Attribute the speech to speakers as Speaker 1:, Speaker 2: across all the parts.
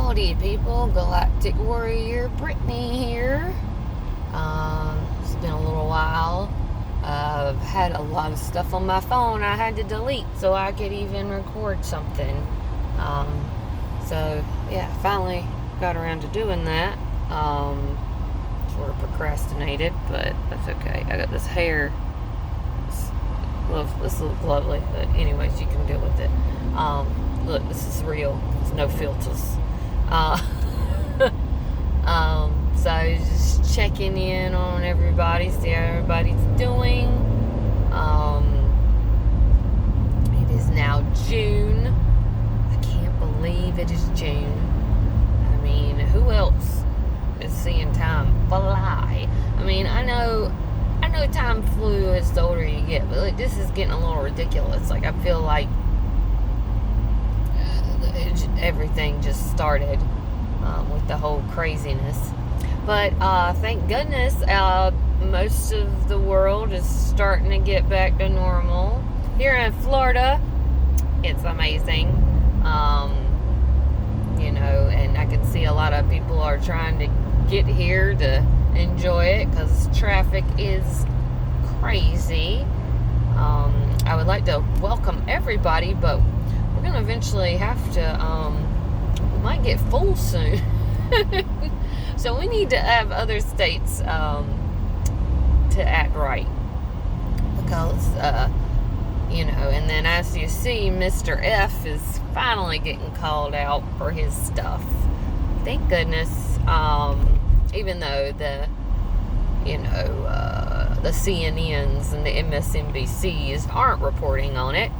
Speaker 1: Howdy, people. Galactic Warrior Brittany here. It's been a little while. I've had a lot of stuff on my phone I had to delete so I could even record something. Finally got around to doing that. Sort of procrastinated, but that's okay. I got this hair. This looks lovely, but anyways, you can deal with it. Look, this is real. There's no filters. So just checking in on everybody, see how everybody's doing. It is now June. I can't believe it is June. I mean, who else is seeing time fly? I mean, I know time flew as the older you get, but like, this is getting a little ridiculous. Like, I feel like everything just started with the whole craziness. But thank goodness most of the world is starting to get back to normal. Here in Florida, it's amazing. And I can see a lot of people are trying to get here to enjoy it because traffic is crazy. I would like to welcome everybody, but we're going to eventually have to, we might get full soon. So we need to have other states to act right. Because, and then as you see, Mr. F is finally getting called out for his stuff. Thank goodness. Even though the CNNs and the MSNBCs aren't reporting on it.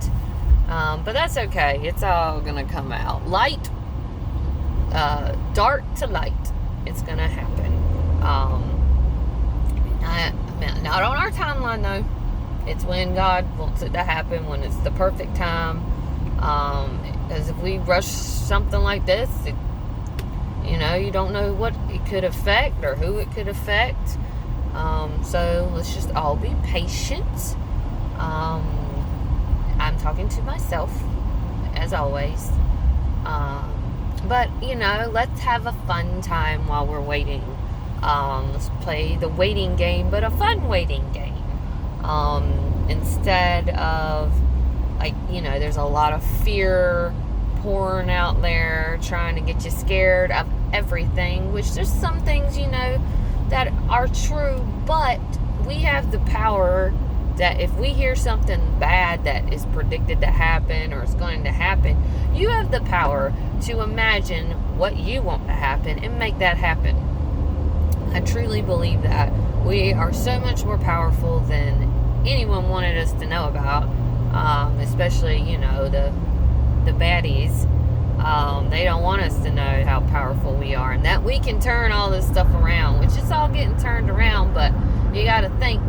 Speaker 1: But that's okay. It's all going to come out. Dark to light. It's going to happen. Not on our timeline, though. It's when God wants it to happen, when it's the perfect time. Because if we rush something like this, you don't know what it could affect or who it could affect. So let's just all be patient. I'm talking to myself, as always. But, let's have a fun time while we're waiting. Let's play the waiting game, but a fun waiting game. Instead of, there's a lot of fear pouring out there, trying to get you scared of everything, which there's some things, that are true, but we have the power that if we hear something bad that is predicted to happen or is going to happen, you have the power to imagine what you want to happen and make that happen. I truly believe that we are so much more powerful than anyone wanted us to know about, especially, the baddies. They don't want us to know how powerful we are and that we can turn all this stuff around, which is all getting turned around, but you got to think,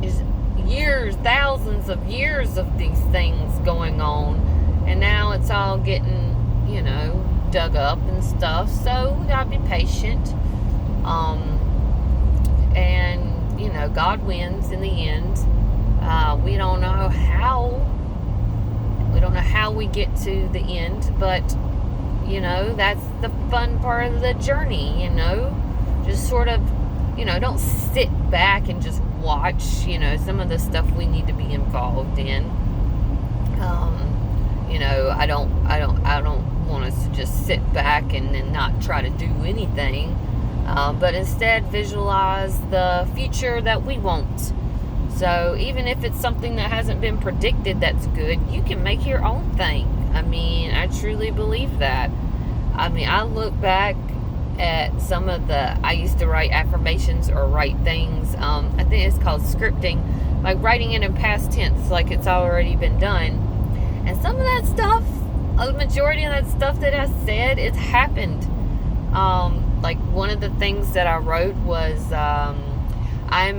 Speaker 1: is years, thousands of years of these things going on, and now it's all getting, dug up and stuff, so we got to be patient, and, God wins in the end. We don't know how we get to the end, but that's the fun part of the journey. Just sort of, don't sit back and just watch, some of the stuff we need to be involved in. I don't want us to just sit back and then not try to do anything, but instead visualize the future that we want. So even if it's something that hasn't been predicted that's good, you can make your own thing. I truly believe that. I look back at some of I used to write affirmations or write things. I think it's called scripting, like writing it in past tense, like it's already been done. And some of that stuff, a majority of that stuff that I said, it's happened. Like one of the things that I wrote was, I'm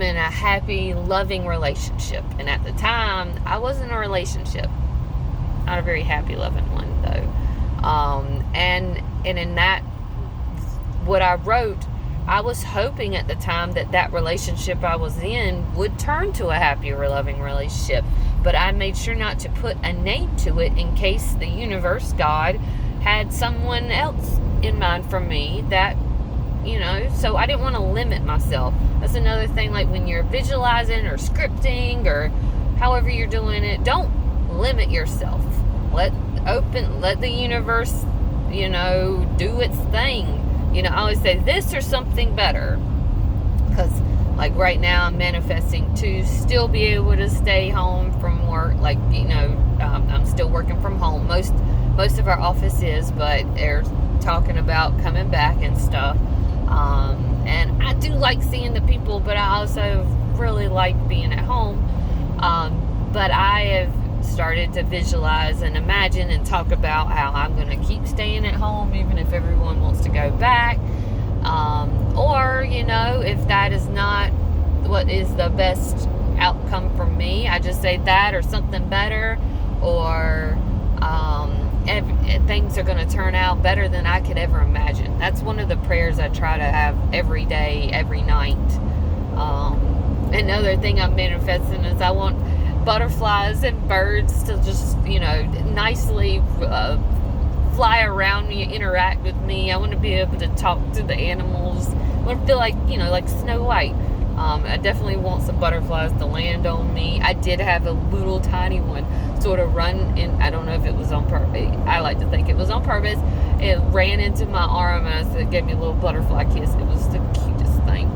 Speaker 1: in a happy, loving relationship. And at the time, I was in a relationship. Not a very happy, loving one, though. And in that, what I wrote, I was hoping at the time that relationship I was in would turn to a happier, loving relationship. But I made sure not to put a name to it in case the universe, God, had someone else in mind for me that, so I didn't want to limit myself. That's another thing, like when you're visualizing or scripting or however you're doing it, don't limit yourself. Let the universe, do its thing. I always say this or something better. Because, like, right now I'm manifesting to still be able to stay home from work. Like, I'm still working from home. Most of our office is, but they're talking about coming back and stuff. And I do like seeing the people, but I also really like being at home. But I have started to visualize and imagine and talk about how I'm going to keep staying at home even if everyone wants to go back. Or, if that is not what is the best outcome for me, I just say that or something better, or things are going to turn out better than I could ever imagine. That's one of the prayers I try to have every day, every night. Another thing I'm manifesting is I want butterflies and birds to just, nicely fly around me, interact with me. I want to be able to talk to the animals. I want to feel like, like Snow White. I definitely want some butterflies to land on me. I did have a little tiny one sort of run in. I don't know if it was on purpose. I like to think it was on purpose. It ran into my arm and it gave me a little butterfly kiss. It was the cutest thing.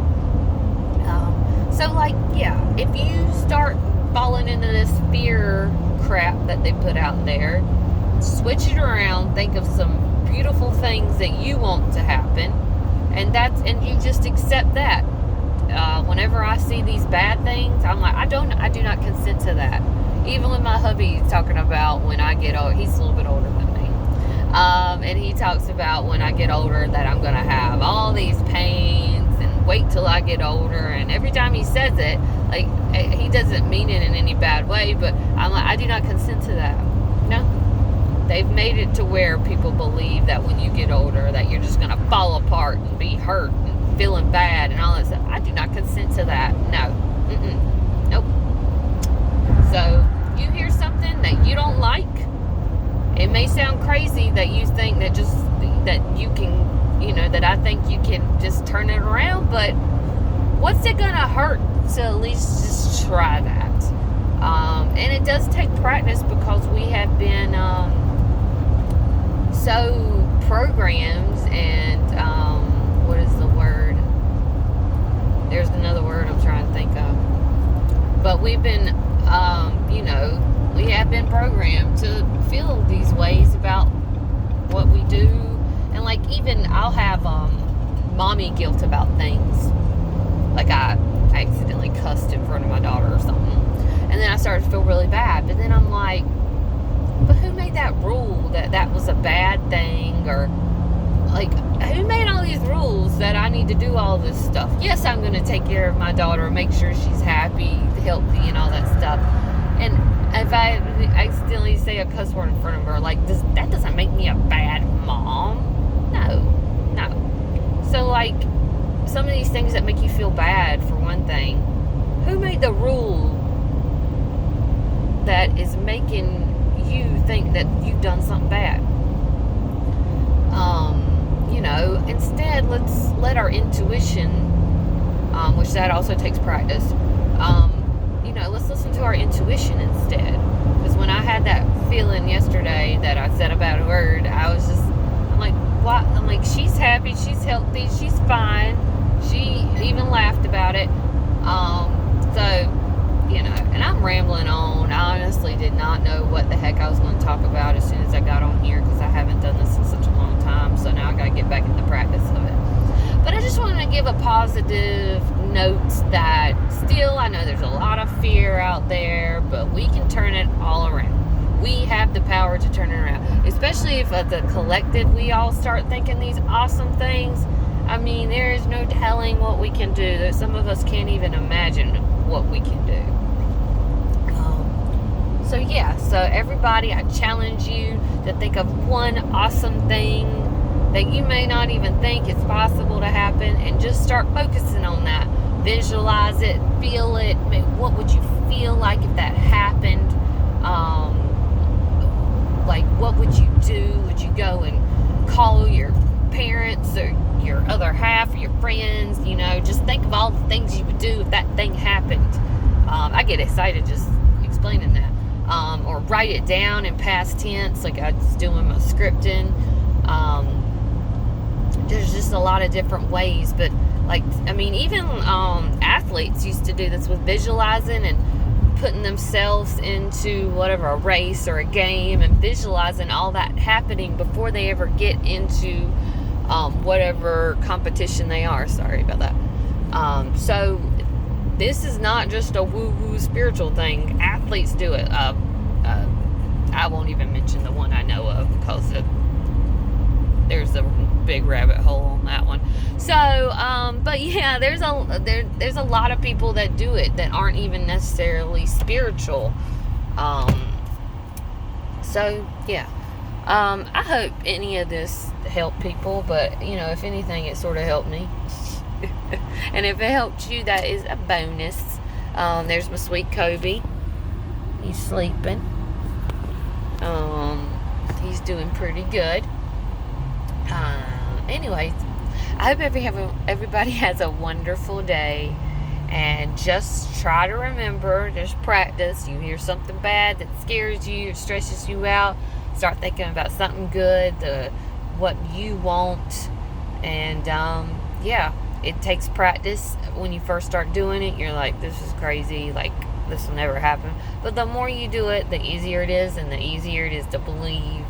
Speaker 1: If you start falling into this fear crap that they put out there, switch it around. Think of some beautiful things that you want to happen, and you just accept that. Whenever I see these bad things, I'm like, I do not consent to that. Even when my hubby's talking about when I get old, he's a little bit older than me, and he talks about when I get older that I'm going to have all these pains and wait till I get older, and every time he says it, like, he doesn't mean it in any bad way, but I'm like, I do not consent to that. No. They've made it to where people believe that when you get older that you're just going to fall apart and be hurt and feeling bad and all that stuff. I do not consent to that. No. Nope. So, you hear something that you don't like, it may sound crazy that you think that you can, that I think you can just turn it around, but what's it going to hurt to at least just try that? And it does take practice because we have been so programmed and what is the word? There's another word I'm trying to think of. But we've been, we have been programmed to feel these ways about what we do. And like even I'll have mommy guilt about things. Like I accidentally cussed in front of my daughter or something. And then I started to feel really bad. But then I'm like, but who made that rule that was a bad thing? Or like, who made all these rules that I need to do all this stuff? Yes, I'm going to take care of my daughter, make sure she's happy, healthy, and all that stuff. And if I accidentally say a cuss word in front of her, like, that doesn't make me a bad mom. No. So, like, some of these things that make you feel bad, for one thing, who made the rule that is making you think that you've done something bad? Instead, let's let our intuition, which that also takes practice, let's listen to our intuition instead. Because when I had that feeling yesterday that I said a bad word, I'm like, what? I'm like, she's happy, she's healthy, she's fine. She even laughed about it. And I'm rambling on. I honestly did not know what the heck I was going to talk about as soon as I got on here, because I haven't done this in such a long time. So now I got to get back in the practice of it. But I just wanted to give a positive note that still, I know there's a lot of fear out there, but we can turn it all around. We have the power to turn it around. Especially if as a collective we all start thinking these awesome things. I mean, there is no telling what we can do. Some of us can't even imagine what we can do. So everybody, I challenge you to think of one awesome thing that you may not even think is possible to happen, and just start focusing on that. Visualize it, feel it. Maybe what would you feel like if that happened? Like, what would you do? Would you go and other half or your friends. Just think of all the things you would do if that thing happened. I get excited just explaining that. Or write it down in past tense, like I was doing my scripting. There's just a lot of different ways, but even athletes used to do this with visualizing and putting themselves into whatever, a race or a game, and visualizing all that happening before they ever get into whatever competition they are. Sorry about that. So this is not just a woo-woo spiritual thing. Athletes do it. I won't even mention the one I know of because there's a big rabbit hole on that one. So, but yeah, there's a lot of people that do it that aren't even necessarily spiritual. So yeah, I hope any of this helped people. But if anything, it sort of helped me. And if it helped you, that is a bonus. There's my sweet Kobe. He's sleeping. He's doing pretty good. Anyways, I hope everybody has a wonderful day. And just try to remember, just practice. You hear something bad that scares you or stresses you out, start thinking about something good, what you want. And yeah, it takes practice. When you first start doing it, you're like, this is crazy, like this will never happen. But the more you do it, the easier it is, and the easier it is to believe.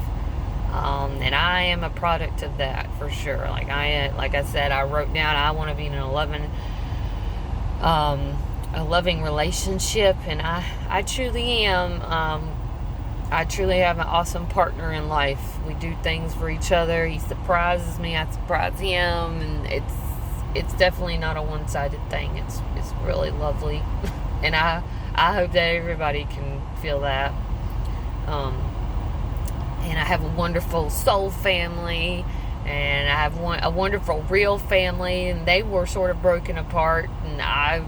Speaker 1: And I am a product of that for sure. Like I said, I wrote down I want to be in a loving relationship, and I truly am. I truly have an awesome partner in life. We do things for each other. He surprises me, I surprise him, and it's definitely not a one-sided thing. It's really lovely. And I hope that everybody can feel that. And I have a wonderful soul family, and I have a wonderful real family, and they were sort of broken apart, and I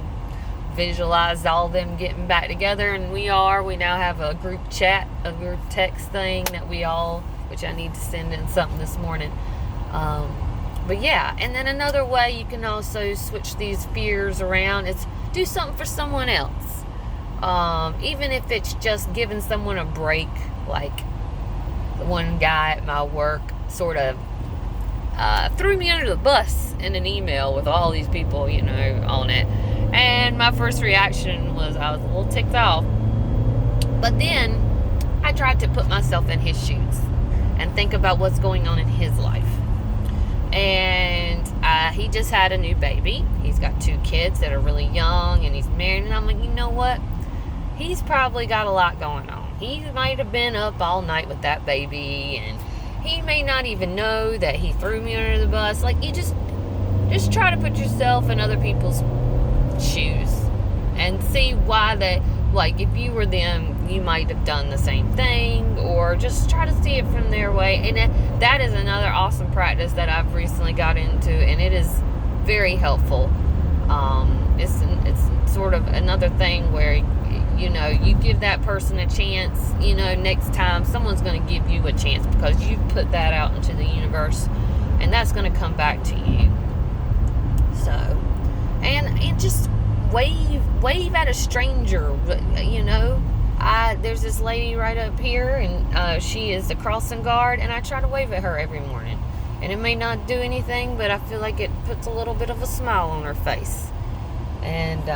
Speaker 1: visualized all of them getting back together, and we now have a group chat, a group text thing that which I need to send in something this morning. But yeah, and then another way you can also switch these fears around is do something for someone else. Even if it's just giving someone a break. Like the one guy at my work sort of threw me under the bus in an email with all these people, on it. And my first reaction was I was a little ticked off. But then I tried to put myself in his shoes and think about what's going on in his life. And he just had a new baby. He's got 2 kids that are really young, and he's married. And I'm like, you know what? He's probably got a lot going on. He might have been up all night with that baby, and he may not even know that he threw me under the bus. Like, you just try to put yourself in other people's shoes and see why if you were them, you might have done the same thing, or just try to see it from their way. And that is another awesome practice that I've recently got into, and it is very helpful. It's sort of another thing where you give that person a chance. Next time someone's going to give you a chance because you've put that out into the universe, and that's going to come back to you. So, and just wave at a stranger. There's this lady right up here, and she is the crossing guard, and I try to wave at her every morning. And it may not do anything, but I feel like it puts a little bit of a smile on her face. And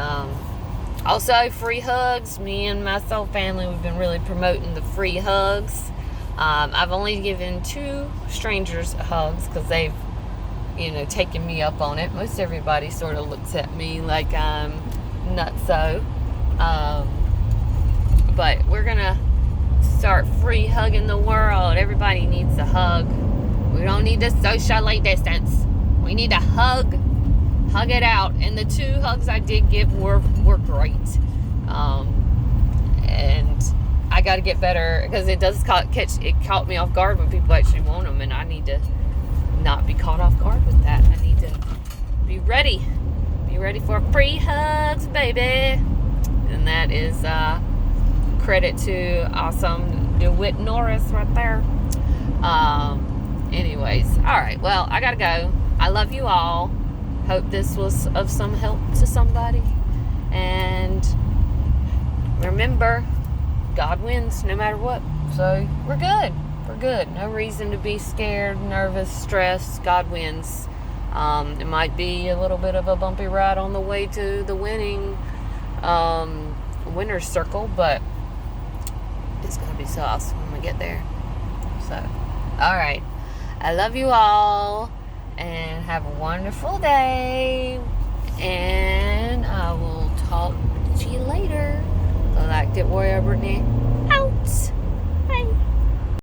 Speaker 1: also free hugs. Me and my soul family, we've been really promoting the free hugs. I've only given 2 strangers hugs because they've taken me up on it. Most everybody sort of looks at me like I'm nutso. But we're gonna start free hugging the world. Everybody needs a hug. We don't need to socially distance. We need to hug it out. And the 2 hugs I did give were great. And I got to get better because it caught me off guard when people actually want them, and I need to not be caught off guard with that. I need to be ready for free hugs, baby. And that is credit to awesome DeWitt Norris right there. Anyways, all right, well, I gotta go. I love you all. Hope this was of some help to somebody. And remember, God wins no matter what. So we're good. We're good. No reason to be scared, nervous, stressed. God wins. It might be a little bit of a bumpy ride on the way to the winner's circle, but it's going to be so awesome when we get there. So, all right. I love you all, and have a wonderful day, and I will talk to you later. I liked it, Warrior Brittany.